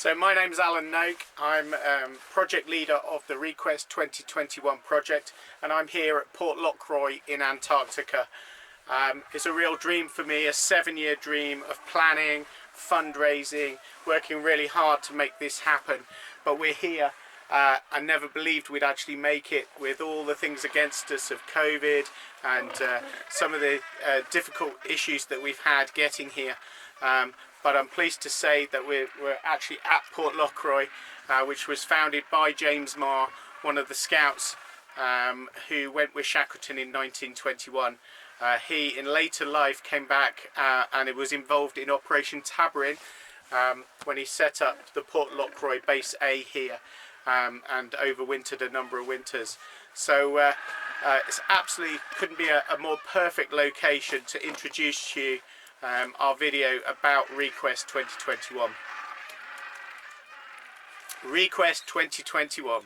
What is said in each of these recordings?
So my name's Alan Noake. I'm project leader of the Request 2021 project, and I'm here at Port Lockroy in Antarctica. It's a real dream for me, a 7-year dream of planning, fundraising, working really hard to make this happen. But we're here. I never believed we'd actually make it with all the things against us of COVID and some of the difficult issues that we've had getting here. But I'm pleased to say that we're actually at Port Lockroy, which was founded by James Marr, one of the scouts who went with Shackleton in 1921. He, in later life, came back and it was involved in Operation Tabarin when he set up the Port Lockroy Base A here and overwintered a number of winters. So it's absolutely couldn't be a more perfect location to introduce to you our video about Request 2021. Request 2021.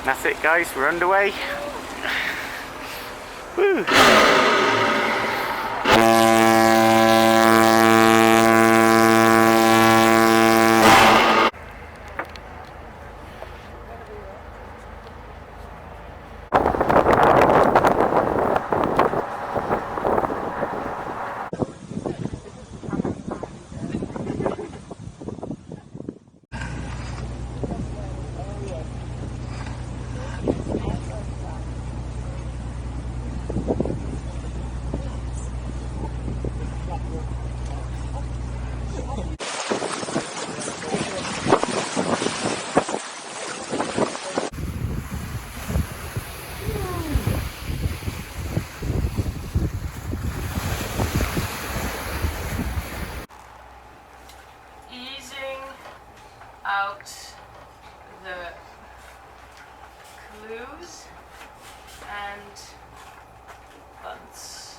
That's it, guys, we're underway. Woo. Out the clues and bunts.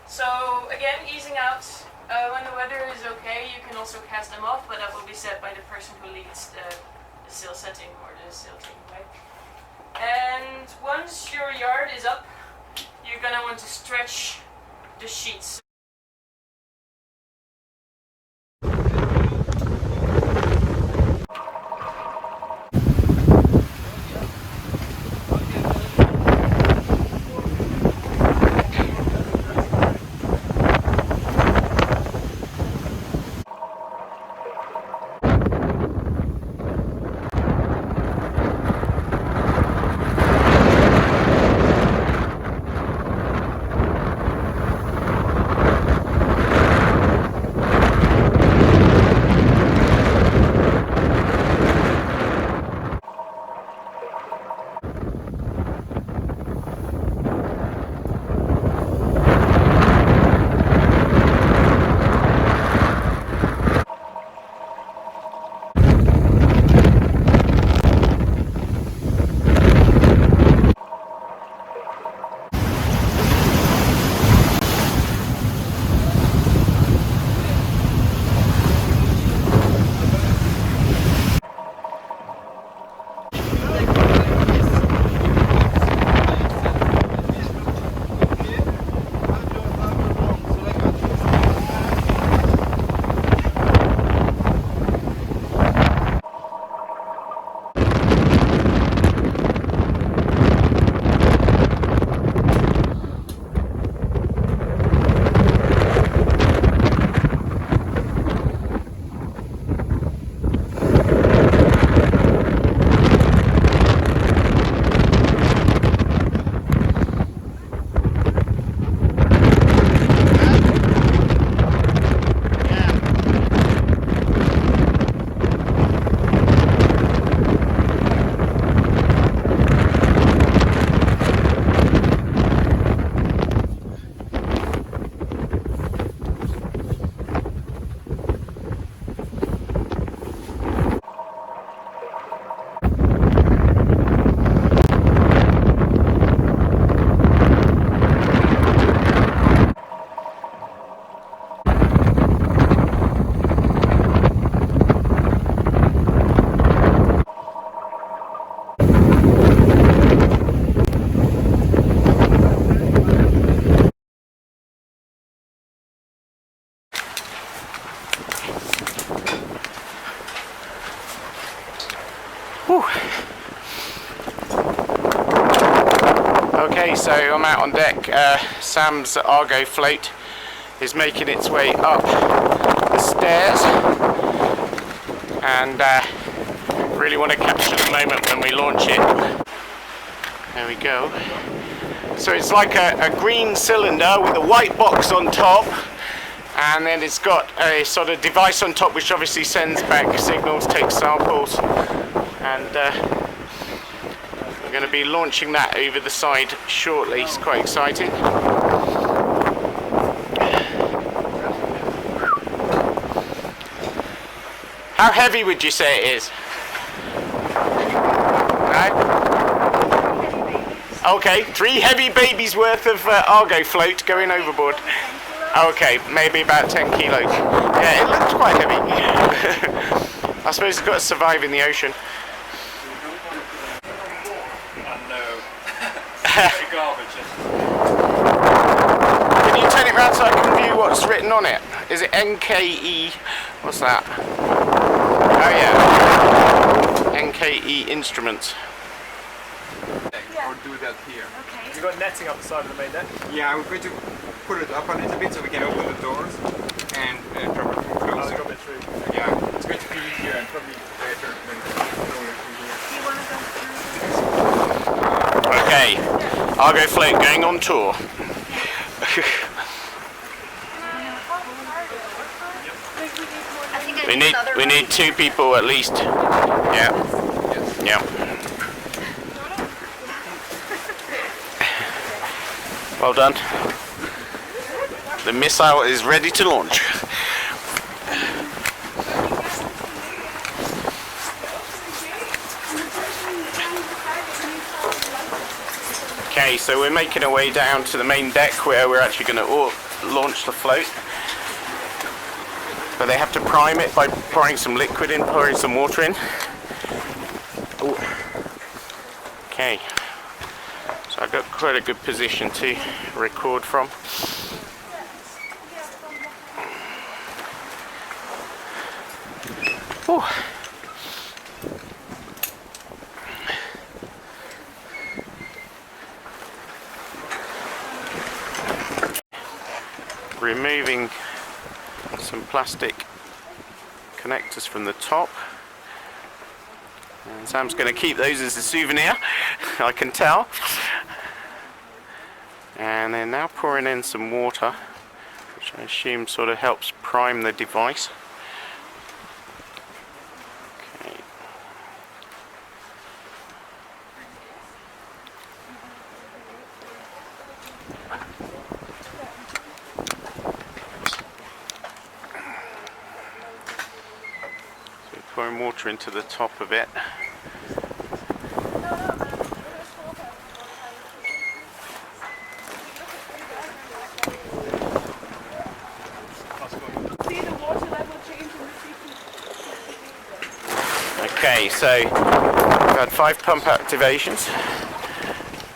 So again, easing out when the weather is okay. You can also cast them off, but that will be set by the person who leads the sail setting or the sail taking away. And once your yard is up, you're gonna want to stretch the sheets. Whew. Okay, so I'm out on deck. Sam's ARGO float is making its way up the stairs, and really want to capture the moment when we launch it. There we go. So it's like a green cylinder with a white box on top, and then it's got a sort of device on top which obviously sends back signals, takes samples, and we're going to be launching that over the side shortly. It's quite exciting. How heavy would you say it is? Right? Okay, 3 heavy babies worth of ARGO float going overboard. Okay, maybe about 10 kilos. Yeah, it looks quite heavy. I suppose it's got to survive in the ocean. Can you turn it around so I can view what's written on it? Is it NKE? What's that? Oh yeah. NKE Instruments. Or do that here. Okay. You've got netting up the side of the main deck? Yeah, we're going to put it up a little bit so we can open the doors and drop it closer. Drop it through. Yeah, it's going to be easier and probably better than throw it through here. Do you want to go through? Okay, ARGO float going on tour. we need 2 people at least. Yeah. Yeah. Well done. The missile is ready to launch. Okay, so we're making our way down to the main deck where we're actually going to launch the float. But they have to prime it by pouring some liquid in, pouring some water in. Ooh. Okay. So I've got quite a good position to record from. Ooh. Removing some plastic connectors from the top. And Sam's going to keep those as a souvenir, I can tell. And they're now pouring in some water, which I assume sort of helps prime the device. Okay. So pouring water into the top of it. Okay, so we've had 5 pump activations,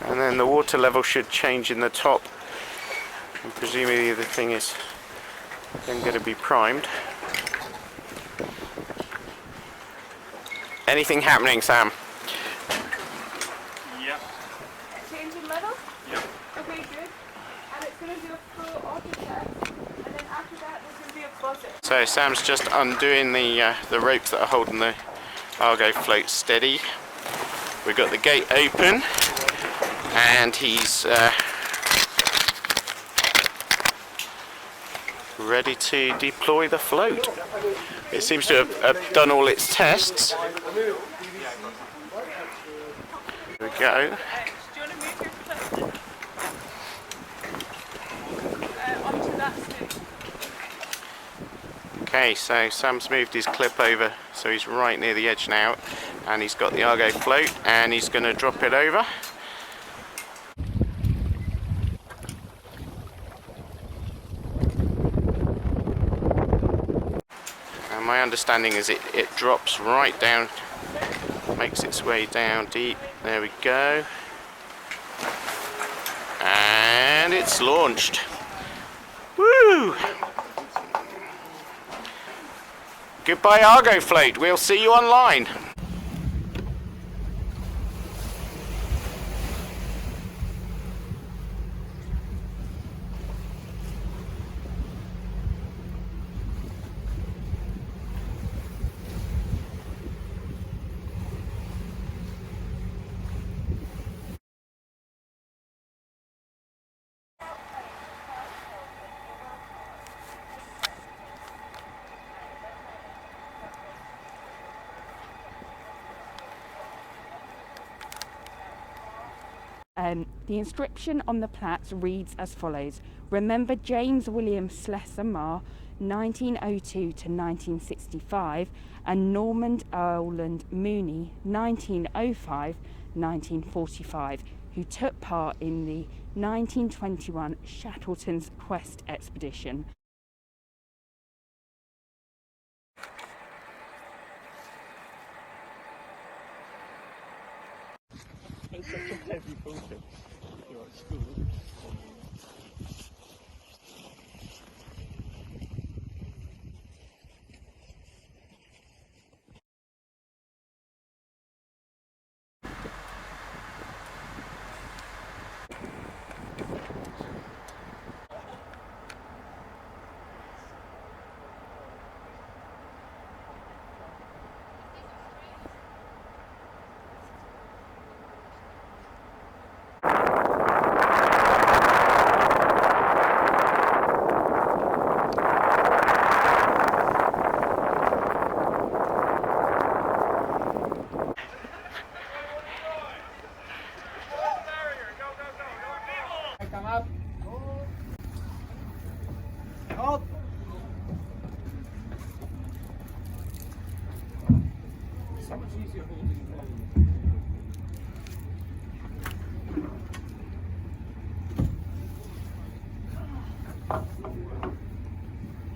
and then the water level should change in the top, and presumably the thing is then going to be primed. Anything happening, Sam? Yeah. Change in level? Yeah. Okay, good. And it's going to do a full auto test, and then after that there's going to be a buzzer. So Sam's just undoing the ropes that are holding the ARGO float steady. We've got the gate open, and he's ready to deploy the float. It seems to have done all its tests. Here we go. Do you want to move your foot onto that stick? Okay, so Sam's moved his clip over, so he's right near the edge now, and he's got the ARGO float, and he's going to drop it over. And my understanding is it drops right down, makes its way down deep. There we go. And it's launched. Woo! Goodbye ARGO float, we'll see you online. the inscription on the plaques reads as follows: remember James William Slessor Marr, 1902 to 1965, and Normand Owland Mooney, 1905-1945, who took part in the 1921 Shackleton's Quest expedition.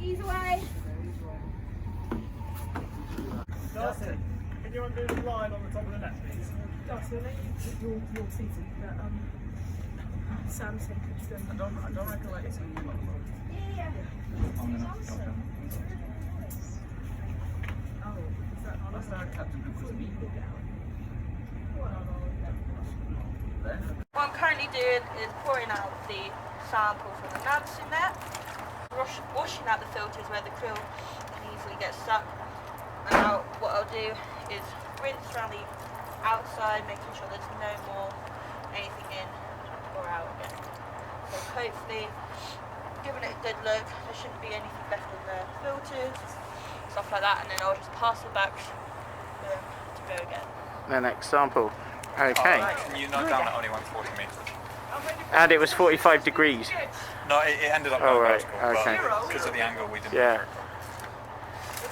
Ease away. Darcey, can you undo the line on the top of the net, please? Darcey, I know you're seated, but Sam said it's I don't recollect it. Yeah. Oh, is that not That's our captain who was me. What I'm currently doing is pouring out the sample from the Nansen net, washing out the filters where the krill can easily get stuck. And now what I'll do is rinse around the outside, making sure there's no more anything in and pour out again. So hopefully giving it a good look, there shouldn't be anything left in the filters, stuff like that, and then I'll just pass it back to go again. The next sample. Okay. You knocked down at only 140 metres. And it was 45 degrees. No, it ended up Oh, going right, vertical, okay. but because of the angle we didn't. Yeah.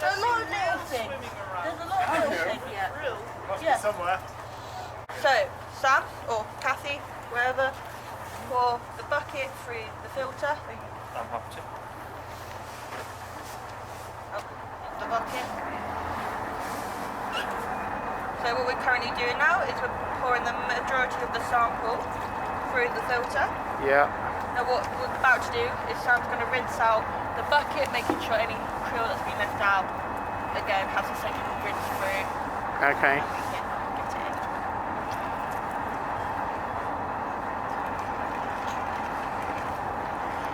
There's a lot of little things. There's a lot of little things, yeah. Must Yeah. be somewhere. So, Sam, or Cathy, wherever, pour the bucket through the filter. I'm happy to. Up the bucket. So what we're currently doing now is we're pouring the majority of the sample through the filter. Yeah. Now what we're about to do is Sam's going to rinse out the bucket, making sure any krill that's been left out, again, has a second rinse through. Okay. And we can get it in.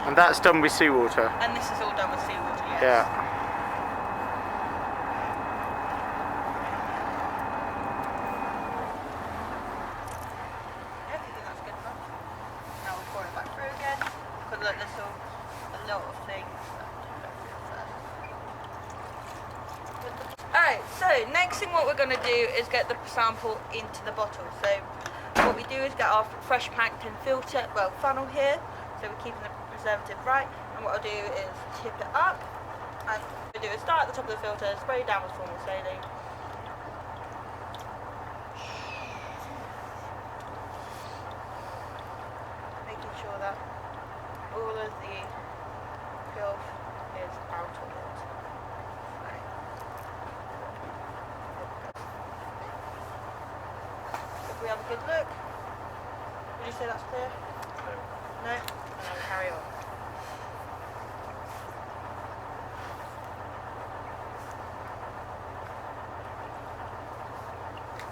And that's done with seawater. And this is all done with seawater, yes. Yeah. I think that's good enough. Now we'll pour it back through again. Because look, there's still a lot of things left to go through first. Alright, so next thing what we're going to do is get the sample into the bottle. So what we do is get our fresh plankton filter, funnel here. So we're keeping the preservative right. And what I'll do is tip it up. And what we do is start at the top of the filter, spray down with formal saline. Making sure that all of the filth is out of it. If we have a good look, would you say that's clear? No? And then we'll carry on.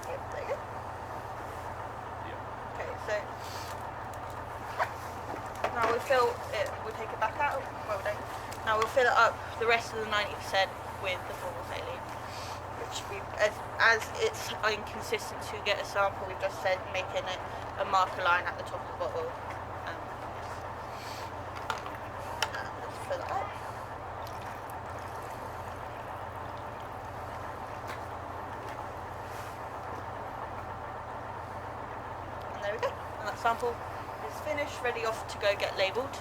Yep, there you go. Okay, so now we'll fill it, we'll take it back out. Well, we don't. Now we'll fill it up the rest of the 90% with the formal saline. Which we, as it's inconsistent to get a sample, we've just said making it a marker line at the top of the bottle. Let's fill it up. And there we go. and that sample is finished, ready off to go get labelled.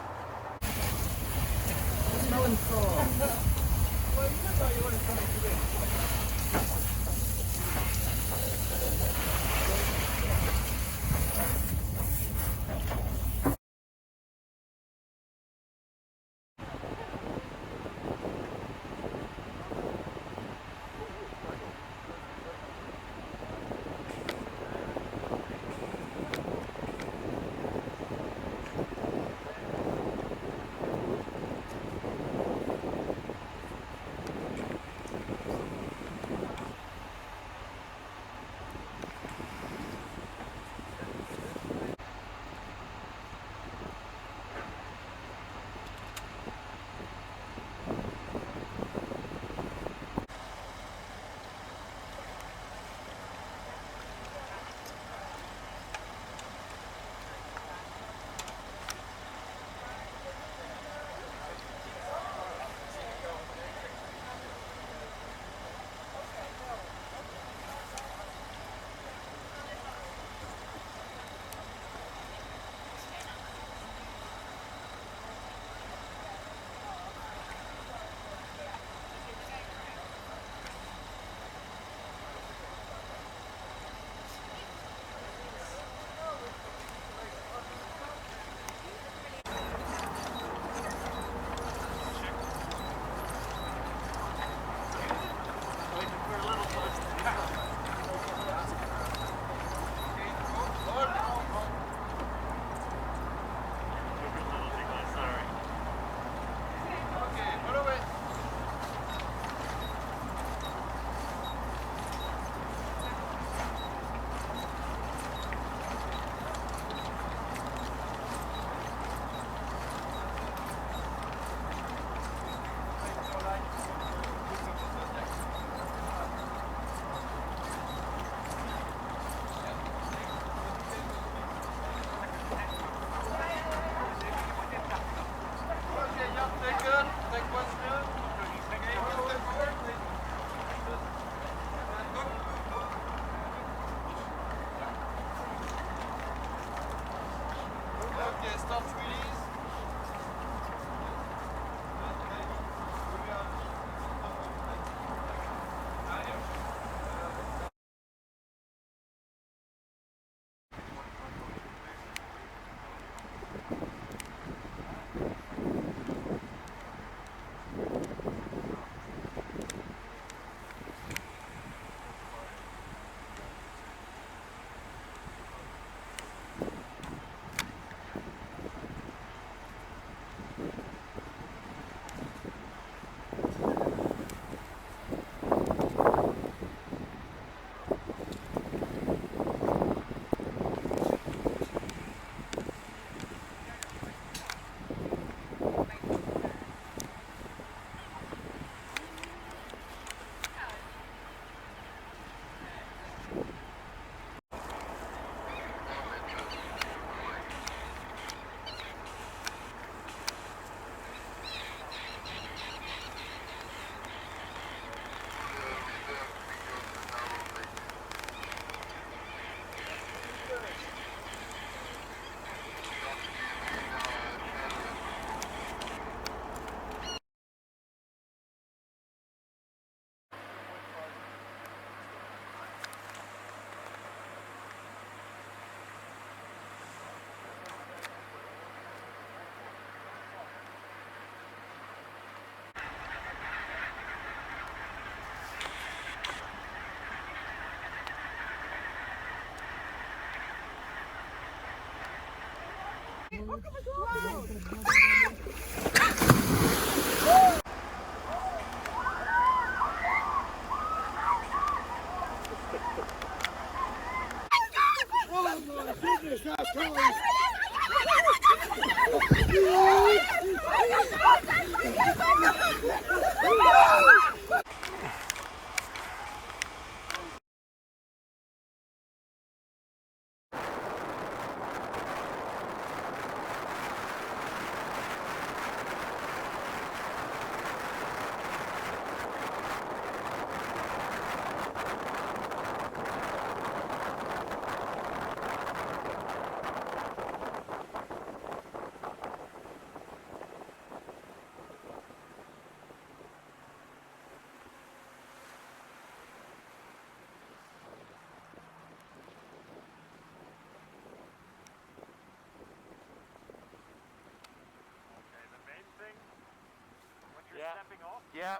Yeah,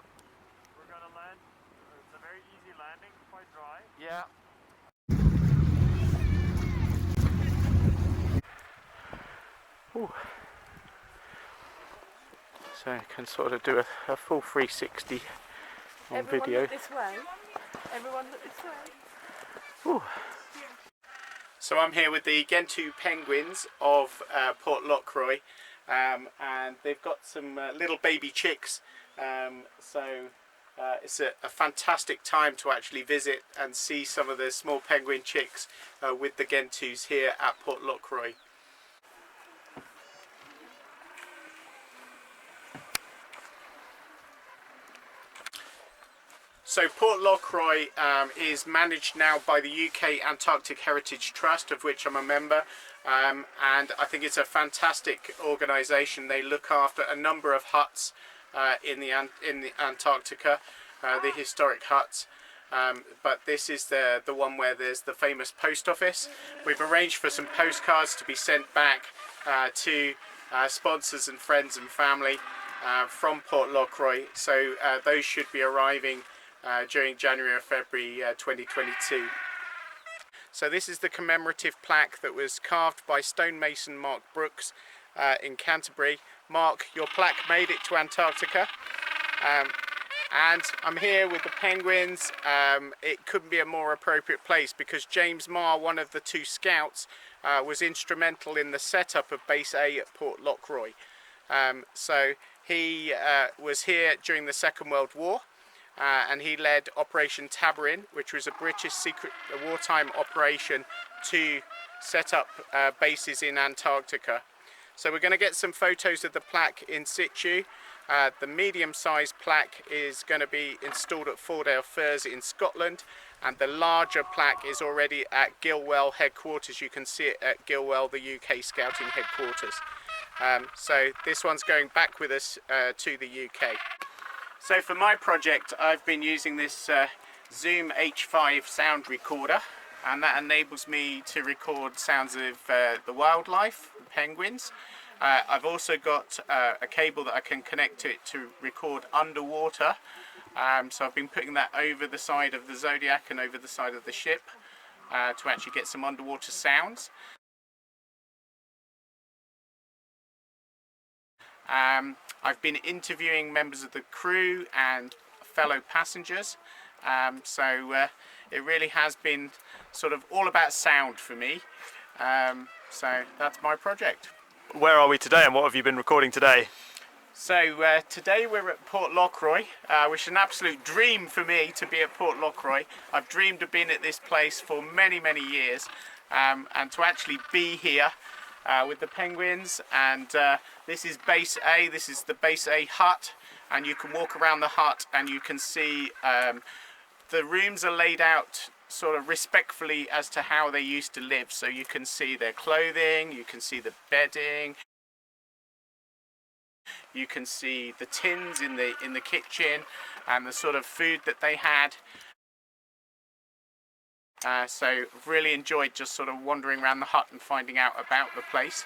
We're gonna land. It's a very easy landing, quite dry. yeah. Ooh. So I can sort of do a full 360 on Everyone video. look this way. Everyone look this way. Ooh. So I'm here with the Gentoo penguins of Port Lockroy, and they've got some little baby chicks, so it's a fantastic time to actually visit and see some of the small penguin chicks with the Gentoos here at Port Lockroy. So Port Lockroy is managed now by the UK Antarctic Heritage Trust, of which I'm a member, and I think it's a fantastic organisation. They look after a number of huts in the Antarctica, the historic huts, but this is the one where there's the famous post office. We've arranged for some postcards to be sent back to sponsors and friends and family from Port Lockroy, so those should be arriving during January or February 2022. So this is the commemorative plaque that was carved by stonemason Mark Brooks in Canterbury. Mark, your plaque made it to Antarctica, and I'm here with the penguins. It couldn't be a more appropriate place because James Marr, one of the two scouts, was instrumental in the setup of Base A at Port Lockroy. So he was here during the Second World War. And he led Operation Tabarin, which was a British secret wartime operation to set up bases in Antarctica. So we're going to get some photos of the plaque in situ. The medium-sized plaque is going to be installed at Fordale Firs in Scotland, and the larger plaque is already at Gilwell headquarters. You can see it at Gilwell, the UK Scouting headquarters. So this one's going back with us to the UK. So for my project, I've been using this Zoom H5 sound recorder, and that enables me to record sounds of the wildlife, the penguins. I've also got a cable that I can connect to it to record underwater. So I've been putting that over the side of the Zodiac and over the side of the ship to actually get some underwater sounds. I've been interviewing members of the crew and fellow passengers, so it really has been sort of all about sound for me, so that's my project. Where are we today and what have you been recording today? So today we're at Port Lockroy, which is an absolute dream for me to be at Port Lockroy. I've dreamed of being at this place for many years, and to actually be here with the penguins. And this is Base A, this is the Base A hut, and you can walk around the hut and you can see the rooms are laid out sort of respectfully as to how they used to live. So you can see their clothing, you can see the bedding, you can see the tins in the kitchen and the sort of food that they had. So really enjoyed just sort of wandering around the hut and finding out about the place.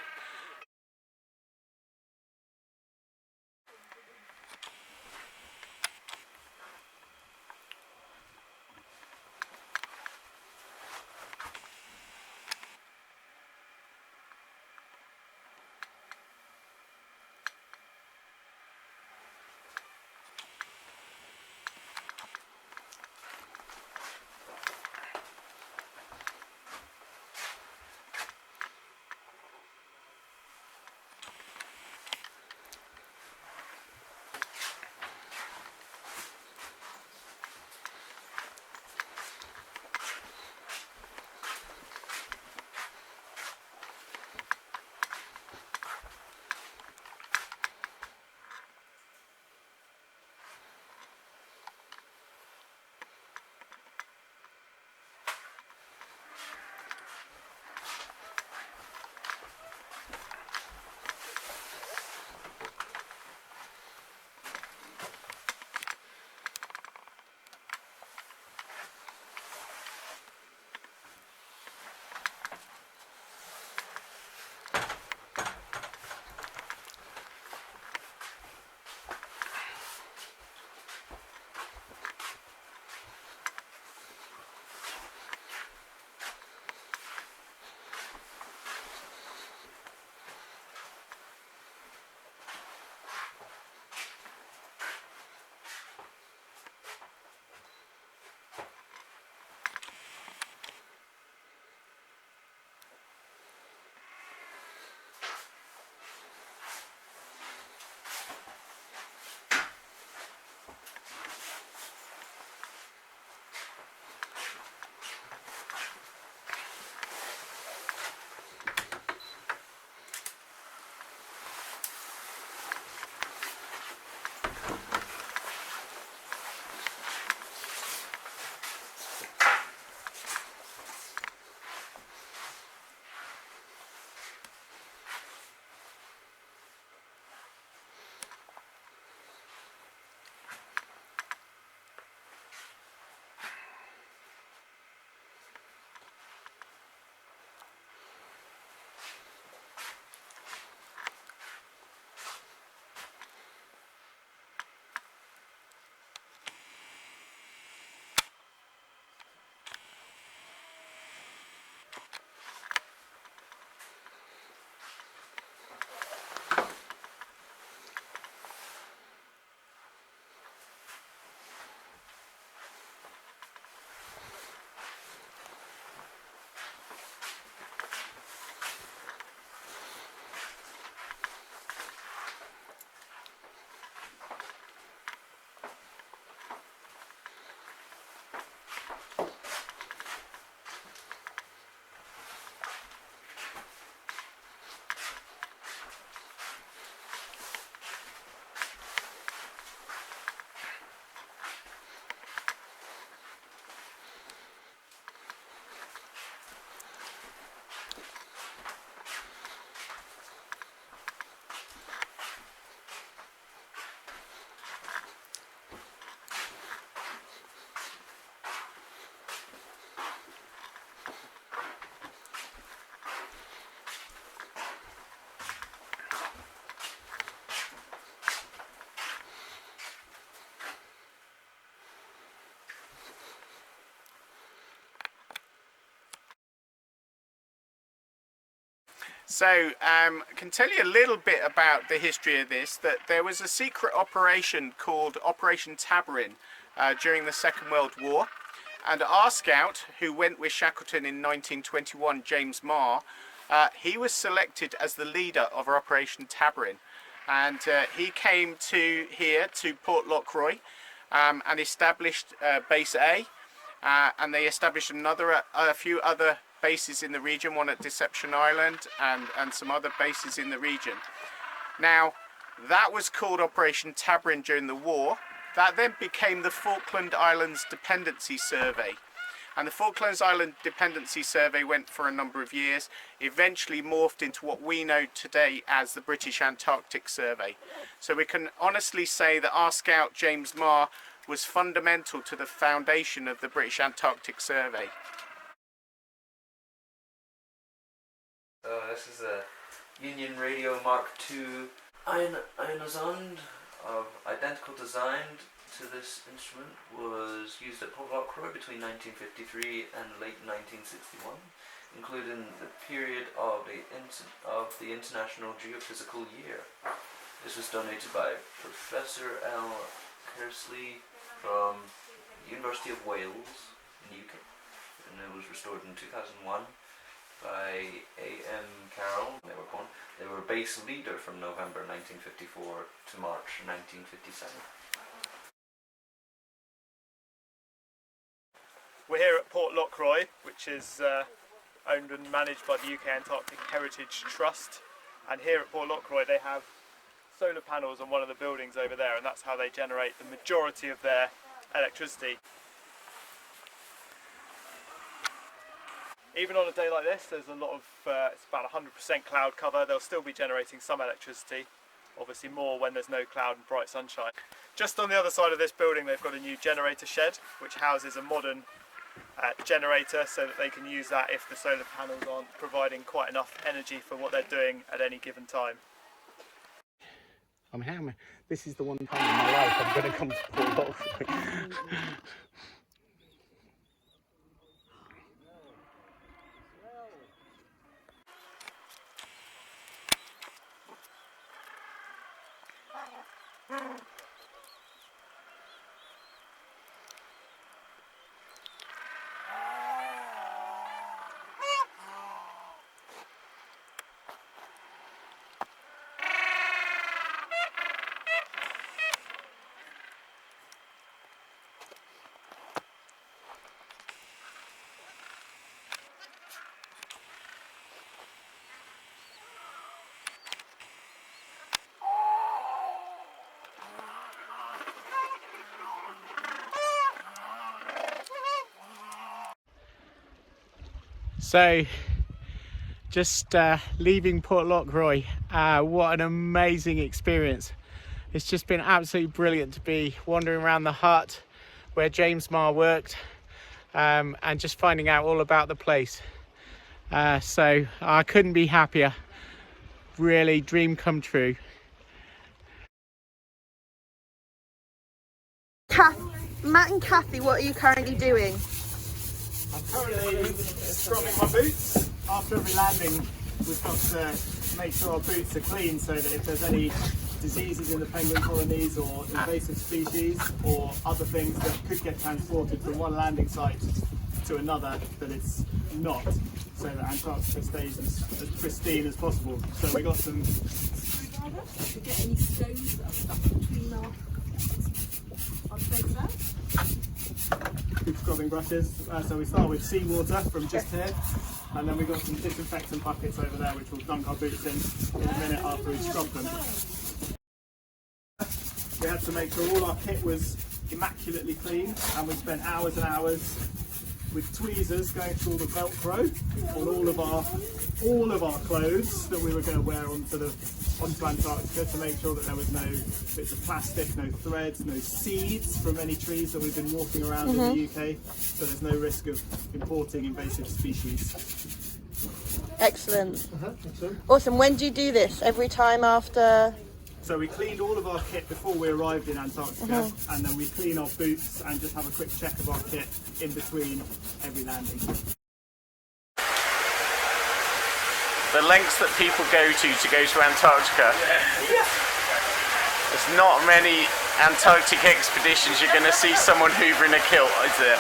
So I can tell you a little bit about the history of this, that there was a secret operation called Operation Tabarin during the Second World War, and our scout who went with Shackleton in 1921, James Marr, he was selected as the leader of Operation Tabarin, and he came to Port Lockroy and established Base A, and they established a few other bases in the region, one at Deception Island and some other bases in the region. Now, that was called Operation Tabarin during the war. That then became the Falkland Islands Dependency Survey. And the Falklands Island Dependency Survey went for a number of years, eventually morphed into what we know today as the British Antarctic Survey. So we can honestly say that our scout, James Marr, was fundamental to the foundation of the British Antarctic Survey. This is a Union Radio Mark II ionosonde of identical design to this instrument, was used at Port Lockroy between 1953 and late 1961, including the period of the International Geophysical Year. This was donated by Professor L. Kersley from the University of Wales in the UK, and it was restored in 2001 by A.M. Carroll. They were base leader from November 1954 to March 1957. We're here at Port Lockroy, which is owned and managed by the UK Antarctic Heritage Trust. And here at Port Lockroy they have solar panels on one of the buildings over there, and that's how they generate the majority of their electricity. Even on a day like this, there's a lot of, it's about 100% cloud cover. They'll still be generating some electricity, obviously more when there's no cloud and bright sunshine. Just on the other side of this building they've got a new generator shed which houses a modern generator, so that they can use that if the solar panels aren't providing quite enough energy for what they're doing at any given time. This is the one time in my life I'm going to come to Port Lockroy. So, just leaving Port Lockroy, what an amazing experience. It's just been absolutely brilliant to be wandering around the hut where James Marr worked, and just finding out all about the place. So I couldn't be happier. Really, dream come true. Matt and Cathy, what are you currently doing? I'm currently scrubbing my boots. After every landing we've got to make sure our boots are clean, so that if there's any diseases in the penguin colonies or invasive species or other things that could get transported from one landing site to another, that it's not, so that Antarctica stays as pristine as possible. So we got some... To get any stones that are stuck between our threads there. Good scrubbing brushes. So we start with seawater from just here, and then we've got some disinfectant buckets over there which we'll dunk our boots in a minute after we scrub them. We had to make sure all our kit was immaculately clean, and we spent hours and hours with tweezers going through all the Velcro on all of our clothes that we were going to wear onto Antarctica, to make sure that there was no bits of plastic, no threads, no seeds from any trees that we've been walking around in the UK, so there's no risk of importing invasive species. Excellent. Excellent. Awesome. When do you do this? Every time after? So we cleaned all of our kit before we arrived in Antarctica, and then we clean our boots and just have a quick check of our kit in between every landing. the lengths that people go to Antarctica. There's not many Antarctic expeditions you're going to see someone hoovering a kilt, is there?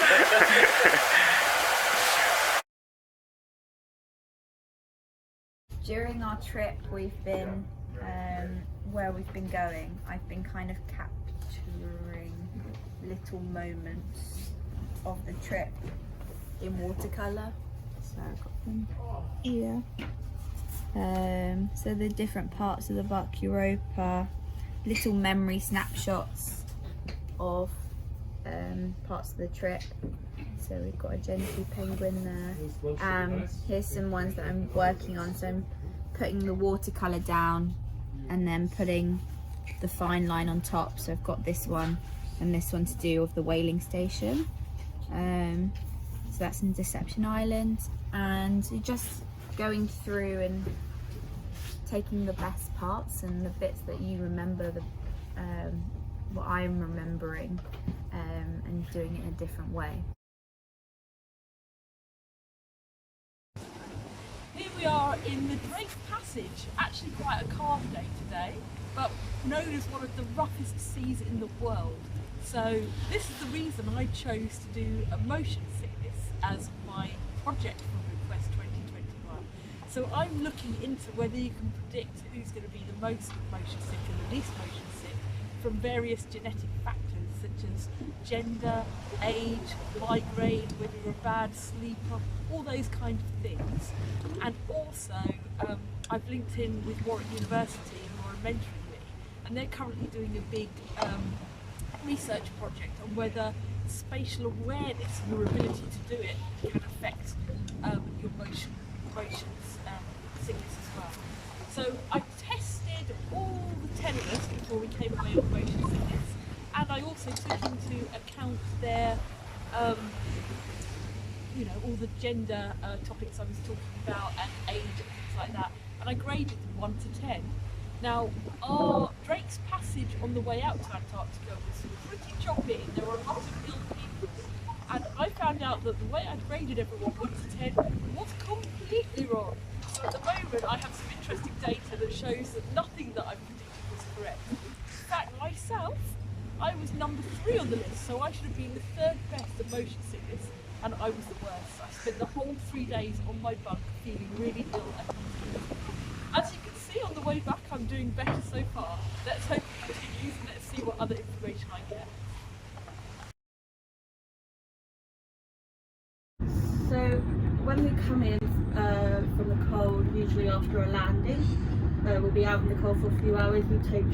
During our trip, we've been where we've been going. I've been kind of capturing little moments of the trip in watercolour. So I've got them here. So the different parts of the Bark Europa, little memory snapshots of parts of the trip. So we've got a Gentoo penguin there. Here's some ones that I'm working on. So I'm putting the watercolour down and then putting the fine line on top. So I've got this one and this one to do with the whaling station. So that's in Deception Island, and just going through and taking the best parts and the bits that you remember, what I'm remembering, and doing it in a different way. Here we are in the Drake's Passage, actually quite a calm day today, but known as one of the roughest seas in the world. So this is the reason I chose to do a motion sickness as my project for Request 2021. So I'm looking into whether you can predict who's going to be the most motion sick and the least motion sick from various genetic factors such as gender, age, migraine, whether you're a bad sleeper, all those kind of things. And also I've linked in with Warwick University, who are mentoring me, and they're currently doing a big research project on whether spatial awareness and your ability to do it can affect your motion sickness as well. So I tested all the 10 of us before we came away with motion sickness, and I also took into account their all the gender topics I was talking about and age and things like that, and I graded them 1 to 10. Now, our Drake's Passage on the way out to Antarctica was pretty choppy. There were a lot of ill people, and I found out that the way I graded everyone 1 to 10 was completely wrong. So at the moment I have some interesting data that shows that nothing that I predicted was correct. In fact, myself, I was number 3 on the list, so I should have been the 3rd best at motion sickness, and I was the worst. I spent the whole 3 days on my bunk feeling really ill and confused. As you can see on the way back, I'm doing better so far. Let's hope it continues, and let's see what other information I get. So when we come in from the cold, usually after a landing, we'll be out in the cold for a few hours. We take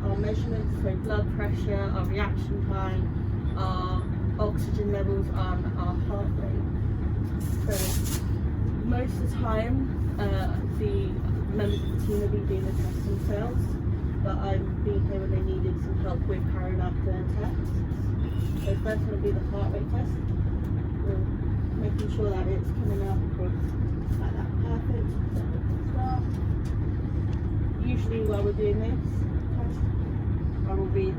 our measurements, so blood pressure, our reaction time, our oxygen levels, and our heart rate. So most of the time, the members of the team will be doing the tests themselves, but I've been here when they needed some help with carrying out the tests. So first one will be the heart rate test. We're making sure that it's coming up like that, perfect. So we can start. Usually while we're doing this test, I will read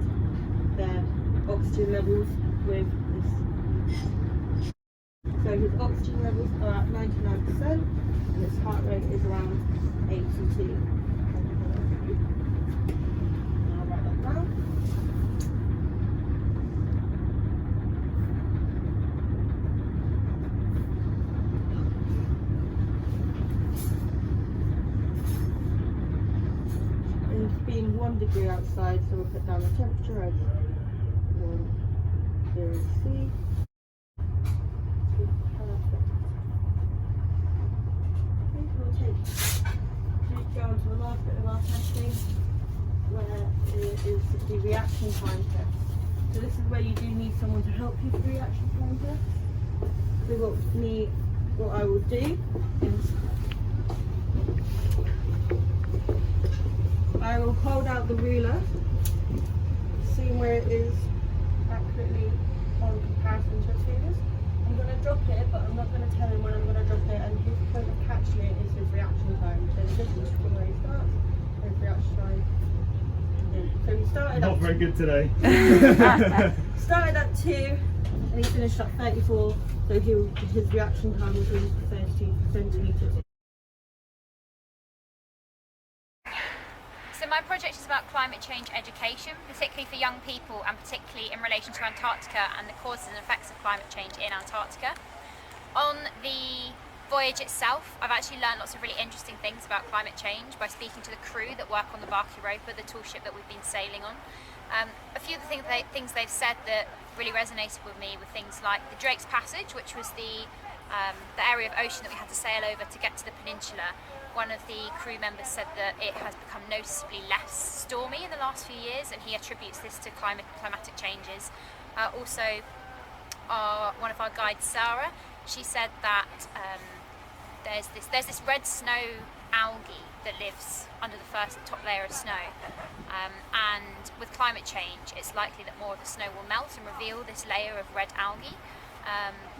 their oxygen levels with this. So his oxygen levels are at 99%, and his heart rate is around 82. I'll write that down. And it's being 1 degree outside, so we'll put down the temperature as 10 C. Go on to the last bit of our testing, where it is the reaction time test. So this is where you do need someone to help you with the reaction time test. So what I will do is I will hold out the ruler, seeing where it is accurately on comparison to his fingers. I'm going to drop it, but I'm not going to tell him when I'm going to drop it, and his point of catching it is his reaction time. So the difference between where he starts and his reaction time. So he started Not very good today. started at 2 and he finished at 34, so his reaction time was 30 centimetres. So my project is about climate change education, particularly for young people and particularly in relation to Antarctica and the causes and effects of climate change in Antarctica. On the voyage itself, I've actually learned lots of really interesting things about climate change by speaking to the crew that work on the Bark Europa, the tool ship that we've been sailing on. A few of the things they've said that really resonated with me were things like the Drake's Passage, which was the area of ocean that we had to sail over to get to the peninsula. One of the crew members said that it has become noticeably less stormy in the last few years, and he attributes this to climatic changes. Also, one of our guides, Sarah, she said that there's this red snow algae that lives under the top layer of snow, and with climate change it's likely that more of the snow will melt and reveal this layer of red algae.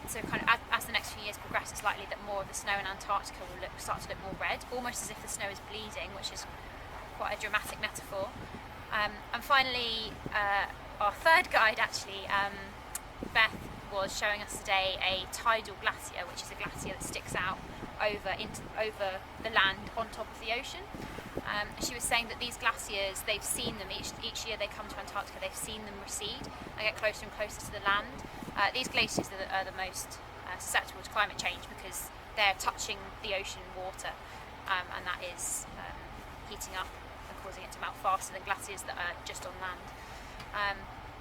So kind of as the next few years progress, it's likely that more of the snow in Antarctica will start to look more red, almost as if the snow is bleeding, which is quite a dramatic metaphor. And finally, our third guide actually, Beth, was showing us today a tidal glacier, which is a glacier that sticks out over the land on top of the ocean. She was saying that these glaciers, they've seen them each year they come to Antarctica, they've seen them recede and get closer and closer to the land. These glaciers are the most susceptible to climate change because they're touching the ocean water, and that is heating up and causing it to melt faster than glaciers that are just on land.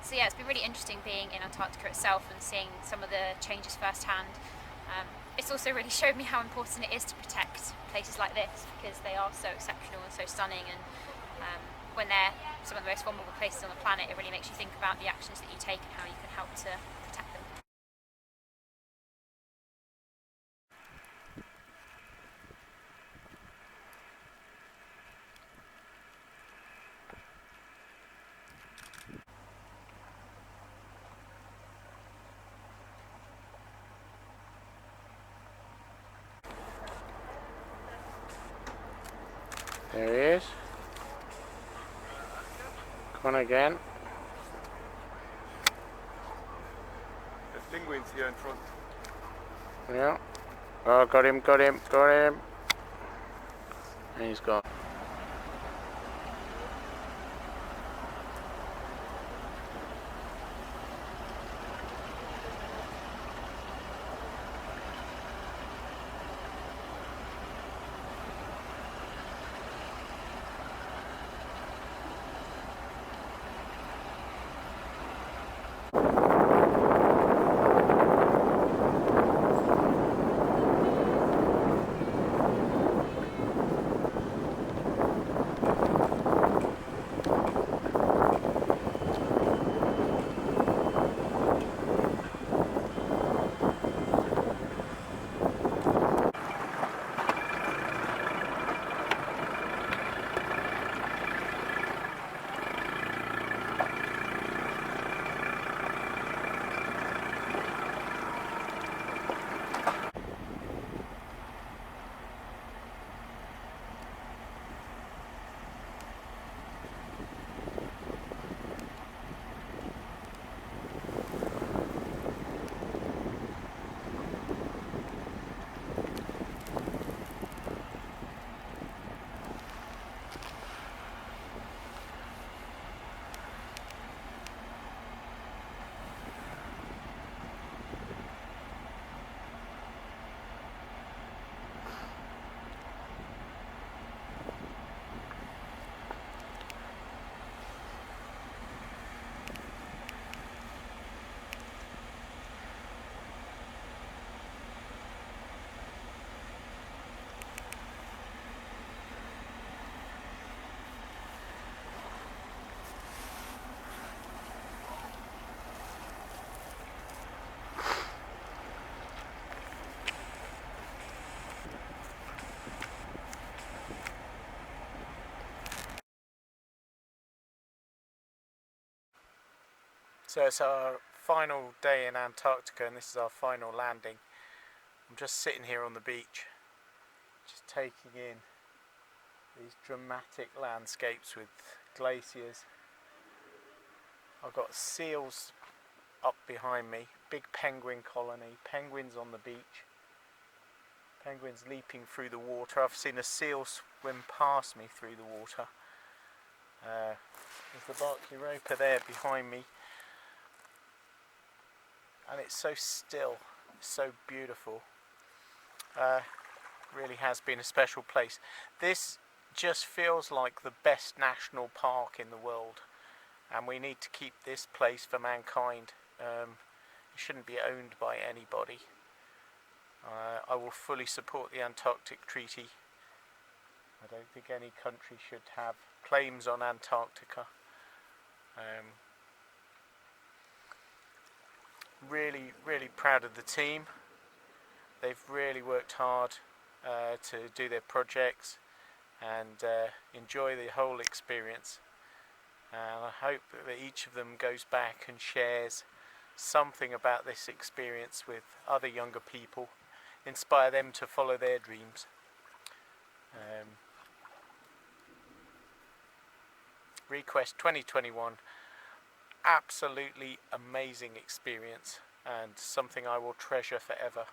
So yeah, it's been really interesting being in Antarctica itself and seeing some of the changes firsthand. It's also really showed me how important it is to protect places like this because they are so exceptional and so stunning, and when they're some of the most vulnerable places on the planet, it really makes you think about the actions that you take and how you can help to protect them. There he is. Come on again. There's penguins here in front. Yeah. Oh, got him. And he's gone. So it's our final day in Antarctica and this is our final landing. I'm just sitting here on the beach, just taking in these dramatic landscapes with glaciers. I've got seals up behind me, big penguin colony, penguins on the beach, penguins leaping through the water. I've seen a seal swim past me through the water. There's the bark Europa there behind me, and it's so still, so beautiful. Really has been a special place. This just feels like the best national park in the world, and we need to keep this place for mankind. It shouldn't be owned by anybody. I will fully support the Antarctic Treaty. I don't think any country should have claims on Antarctica. Really proud of the team. They've really worked hard to do their projects and enjoy the whole experience. And I hope that each of them goes back and shares something about this experience with other younger people, inspire them to follow their dreams. Request 2021, absolutely amazing experience and something I will treasure forever.